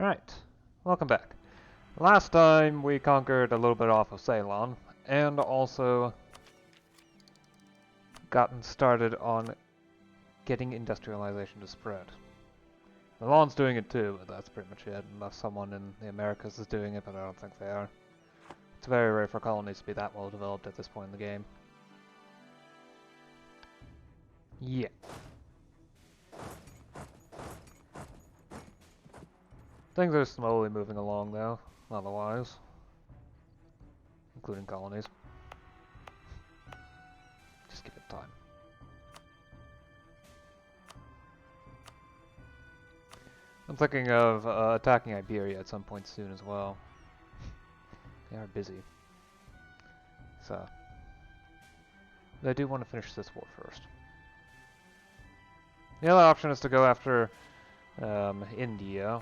Alright, welcome back. Last time we conquered a little bit off of Ceylon, and also gotten started on getting industrialization to spread. Milan's doing it too, but that's pretty much it, unless someone in the Americas is doing it, but I don't think they are. It's very rare for colonies to be that well developed at this point in the game. Yeah. Things are slowly moving along though, otherwise. Including colonies. Just give it time. I'm thinking of attacking Iberia at some point soon as well. They are busy. So, I do want to finish this war first. The other option is to go after India.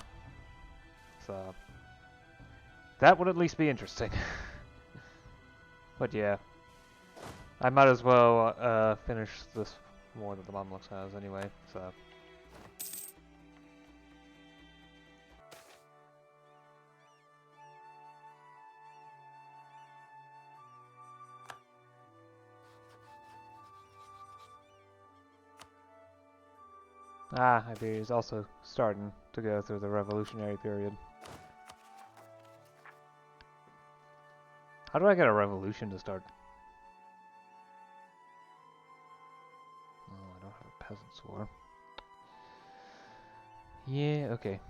So, that would at least be interesting. But yeah, I might as well finish this war that the Mamluks has anyway, so. Iberia is also starting to go through the revolutionary period. How do I get a revolution to start? Oh, I don't have a peasants' war. Yeah, okay.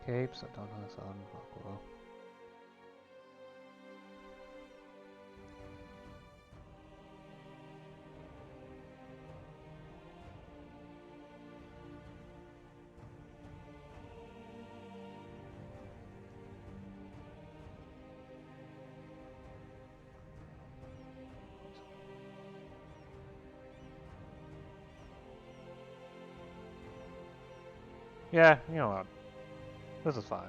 Capes, I don't know, Sun, Aqua. Yeah, you know what? This is fine.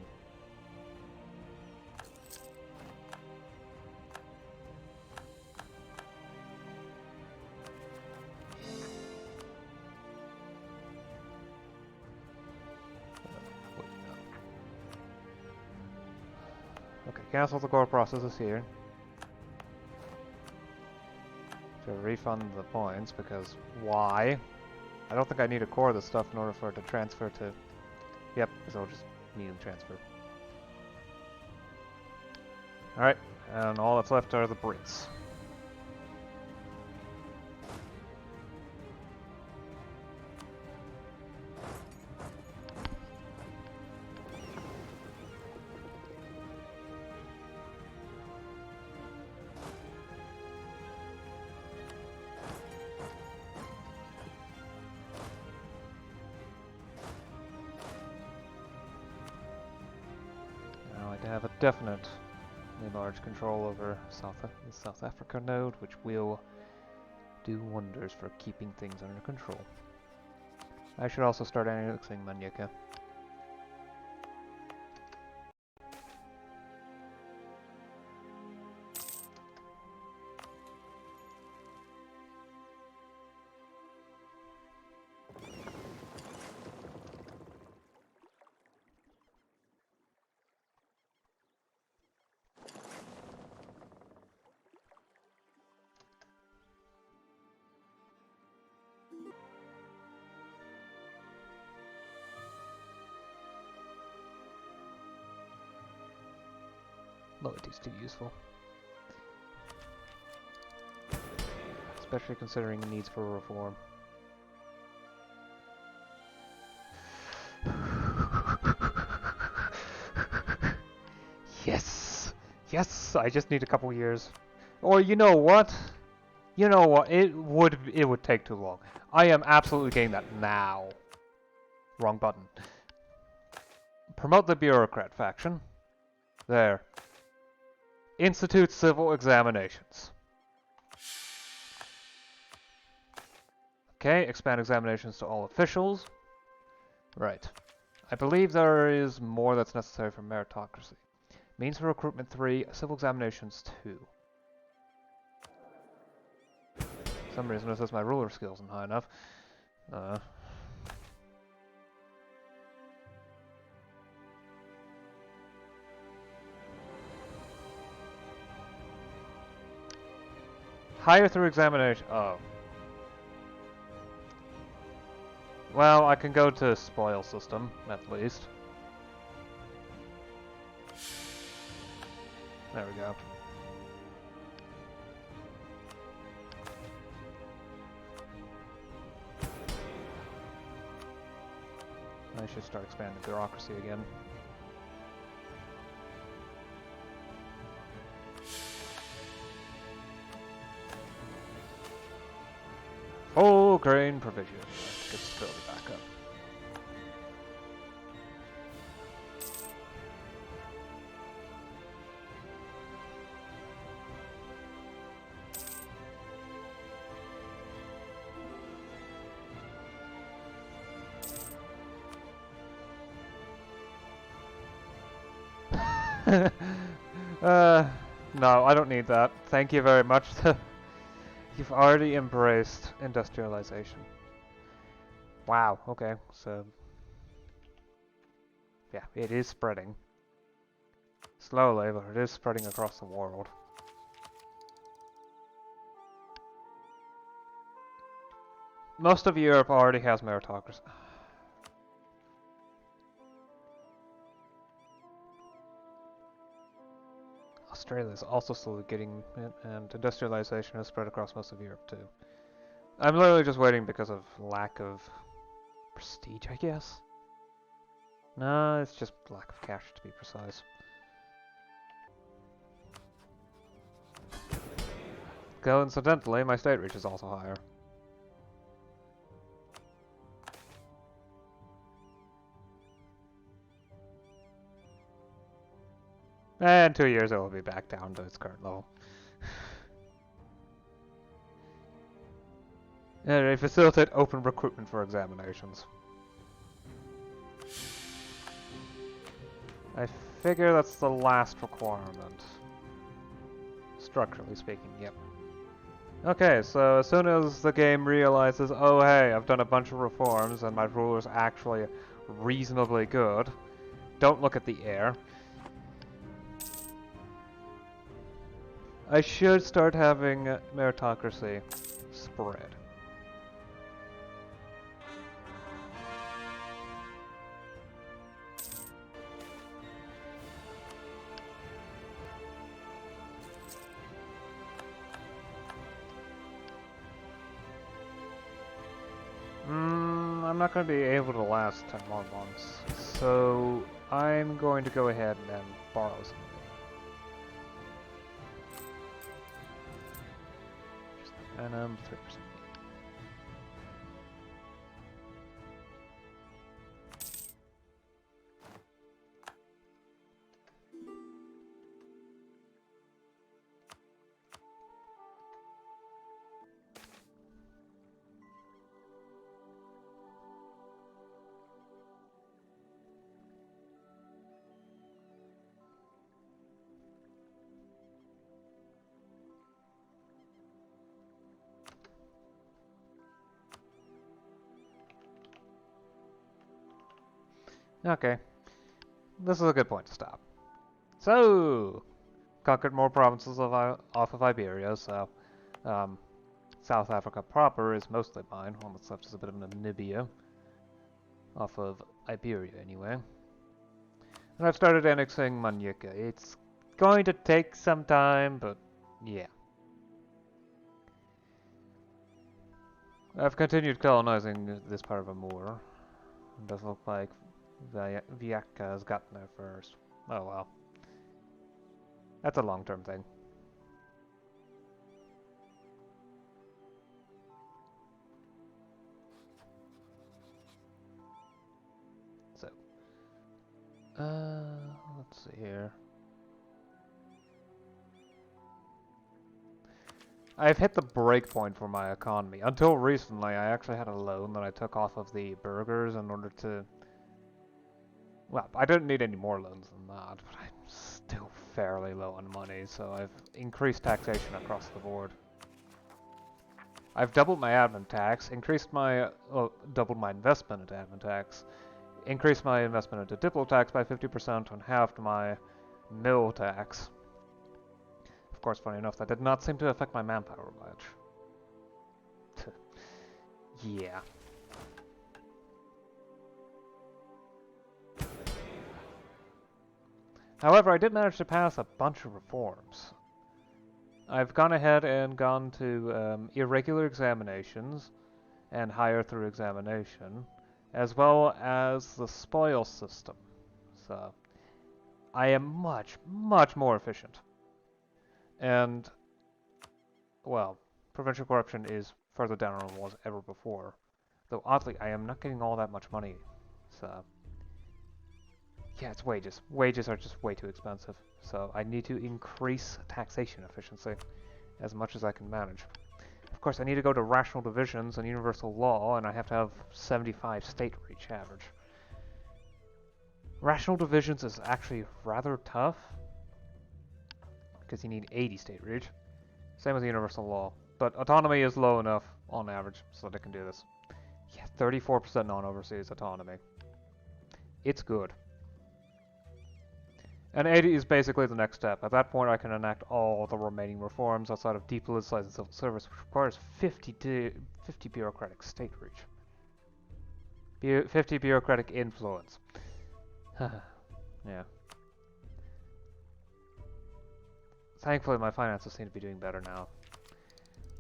Okay, cancel the core processes here. To refund the points, because why? I don't think I need to core this stuff in order for it to transfer to... Yep, so I'll just immediately transfer. Alright, and all that's left are the Brits. I have a definitely large control over the South Africa node, which will do wonders for keeping things under control. I should also start annexing Manyika. Loyalty's too useful. especially considering the needs for reform. Yes! Yes! I just need a couple years. Or you know what? You know what? It would take too long. I am absolutely getting that now. Wrong button. Promote the bureaucrat faction. There. Institute civil examinations. Okay, expand examinations to all officials. Right. I believe there is more that's necessary for meritocracy. Means for recruitment 3, civil examinations 2. For some reason it says my ruler skill isn't high enough. Higher through examination. Oh. Well, I can go to spoil system, at least. There we go. I should start expanding bureaucracy again. Full grain provision. Get stability back up. No, I don't need that. Thank you very much. You've already embraced industrialization. Wow, okay, so... yeah, it is spreading. Slowly, but it is spreading across the world. Most of Europe already has meritocracy. Australia is also slowly getting it, and industrialization has spread across most of Europe too. I'm literally just waiting because of lack of prestige, I guess? No, it's just lack of cash, to be precise. Coincidentally, my state reach is also higher. And 2 years it will be back down to its current level. And they facilitate open recruitment for examinations. I figure that's the last requirement. Structurally speaking, yep. Okay, so as soon as the game realizes, oh hey, I've done a bunch of reforms and my ruler's actually reasonably good, don't look at the air. I should start having meritocracy spread. I'm not going to be able to last 10 more months, so I'm going to go ahead and borrow some. And 3%. Okay, this is a good point to stop. So, conquered more provinces off of Iberia, so South Africa proper is mostly mine. All that's left is a bit of Namibia, off of Iberia anyway. And I've started annexing Manyika. It's going to take some time, but yeah. I've continued colonizing this part of Amur. It does look like Viaka has gotten there first. Oh well. That's a long-term thing. So, let's see here. I've hit the break point for my economy. Until recently, I actually had a loan that I took off of the burghers in order to... Well, I don't need any more loans than that, but I'm still fairly low on money, so I've increased taxation across the board. I've doubled my admin tax, increased my... doubled my investment into admin tax, increased my investment into diplo tax by 50% and halved my mill tax. Of course, funny enough, that did not seem to affect my manpower much. Yeah. However, I did manage to pass a bunch of reforms. I've gone ahead and gone to irregular examinations and higher through examination, as well as the spoil system. So, I am much, much more efficient. And, well, provincial corruption is further down than it was ever before. Though, oddly, I am not getting all that much money. So, yeah, it's wages. Wages are just way too expensive. So, I need to increase taxation efficiency as much as I can manage. Of course, I need to go to rational divisions and universal law, and I have to have 75 state reach average. Rational divisions is actually rather tough, because you need 80 state reach. Same with universal law. But autonomy is low enough on average so that I can do this. Yeah, 34% non-overseas autonomy. It's good. And 80 is basically the next step. At that point, I can enact all the remaining reforms outside of depoliticizing civil service, which requires 50 bureaucratic state reach. 50 bureaucratic influence. Yeah. Thankfully, my finances seem to be doing better now.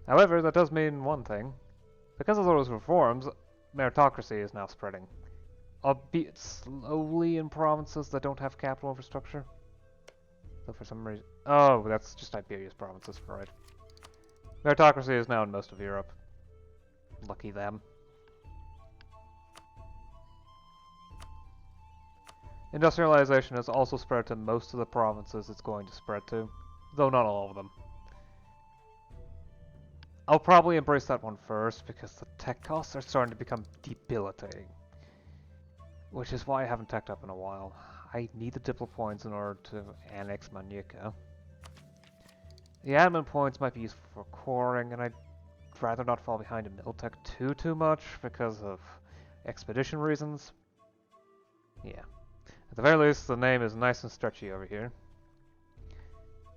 However, that does mean one thing. Because of those reforms, meritocracy is now spreading. Albeit slowly in provinces that don't have capital infrastructure. So for some reason... Oh, that's just Iberia's provinces, right. Meritocracy is now in most of Europe. Lucky them. Industrialization has also spread to most of the provinces it's going to spread to, though not all of them. I'll probably embrace that one first because the tech costs are starting to become debilitating. Which is why I haven't teched up in a while. I need the diplo points in order to annex Manika. The admin points might be useful for coring, and I'd rather not fall behind in Miltech too much because of expedition reasons. Yeah. At the very least, the name is nice and stretchy over here.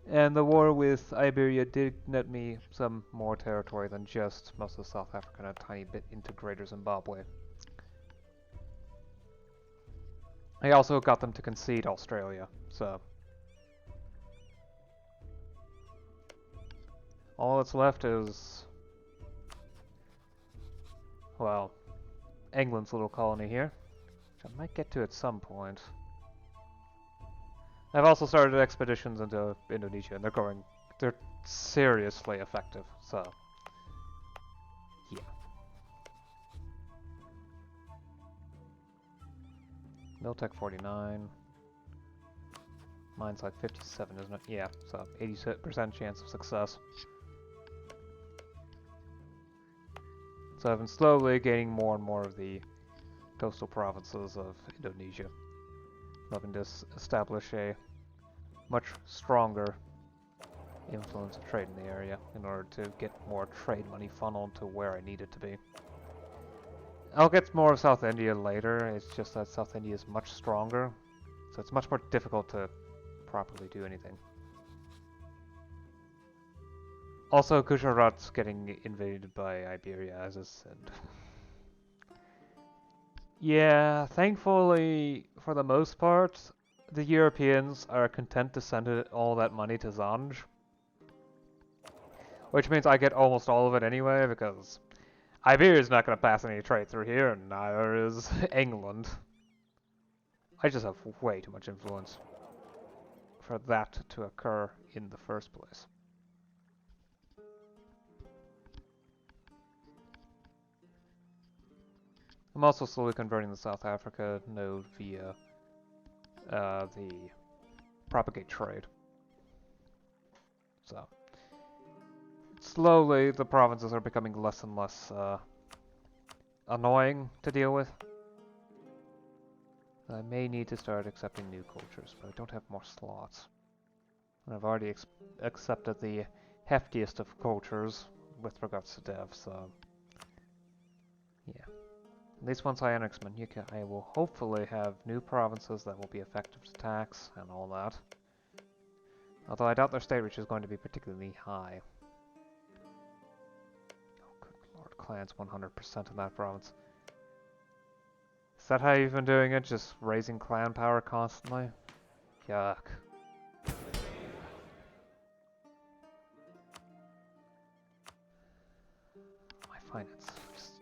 And the war with Iberia did net me some more territory than just most of South Africa and a tiny bit into Greater Zimbabwe. I also got them to concede Australia, so... all that's left is... well, England's little colony here, which I might get to at some point. I've also started expeditions into Indonesia, and they're seriously effective, so... yeah. Miltech 49. Mine's like 57, isn't it? Yeah, so 80% chance of success. So I've been slowly gaining more and more of the coastal provinces of Indonesia. Hoping to establish a much stronger influence of trade in the area in order to get more trade money funneled to where I need it to be. I'll get more of South India later, it's just that South India is much stronger, so it's much more difficult to properly do anything. Also, Gujarat's getting invaded by Iberia, as I said. Yeah, thankfully, for the most part, the Europeans are content to send all that money to Zanj. Which means I get almost all of it anyway, because Iberia's not going to pass any trade through here, and neither is England. I just have way too much influence for that to occur in the first place. I'm also slowly converting the South Africa node via the propagate trade. So, slowly the provinces are becoming less and less annoying to deal with. I may need to start accepting new cultures, but I don't have more slots. And I've already accepted the heftiest of cultures with regards to dev, so yeah. At least once I annex Manuka, I will hopefully have new provinces that will be effective to tax and all that. Although I doubt their state reach is going to be particularly high. Oh good lord, clans 100% in that province. Is that how you've been doing it? Just raising clan power constantly? Yuck. My finance. Just,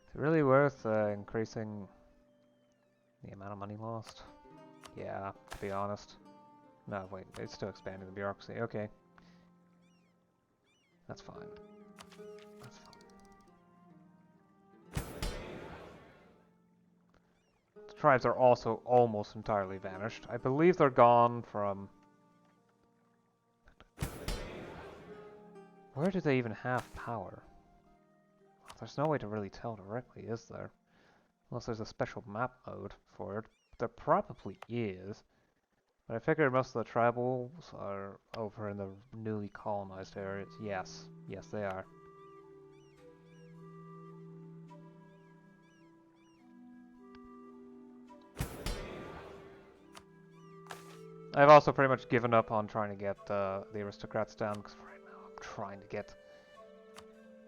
is it really worth increasing the amount of money lost? Yeah, to be honest. No, wait, it's still expanding the bureaucracy. Okay. That's fine. That's fine. The tribes are also almost entirely vanished. I believe they're gone from... Where do they even have power? There's no way to really tell directly, is there? Unless there's a special map mode for it. There probably is. But I figure most of the tribals are over in the newly colonized areas. Yes. Yes, they are. I've also pretty much given up on trying to get the aristocrats down, because right now I'm trying to get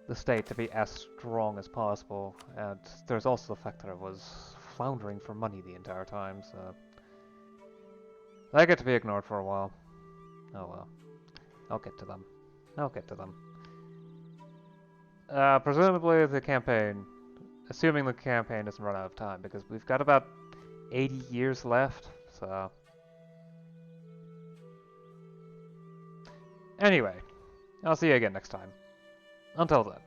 the state to be as strong as possible. And there's also the fact that I was floundering for money the entire time, so... I get to be ignored for a while. Oh well. I'll get to them. I'll get to them. Presumably the campaign, assuming the campaign doesn't run out of time, because we've got about 80 years left, so... Anyway, I'll see you again next time. Until then.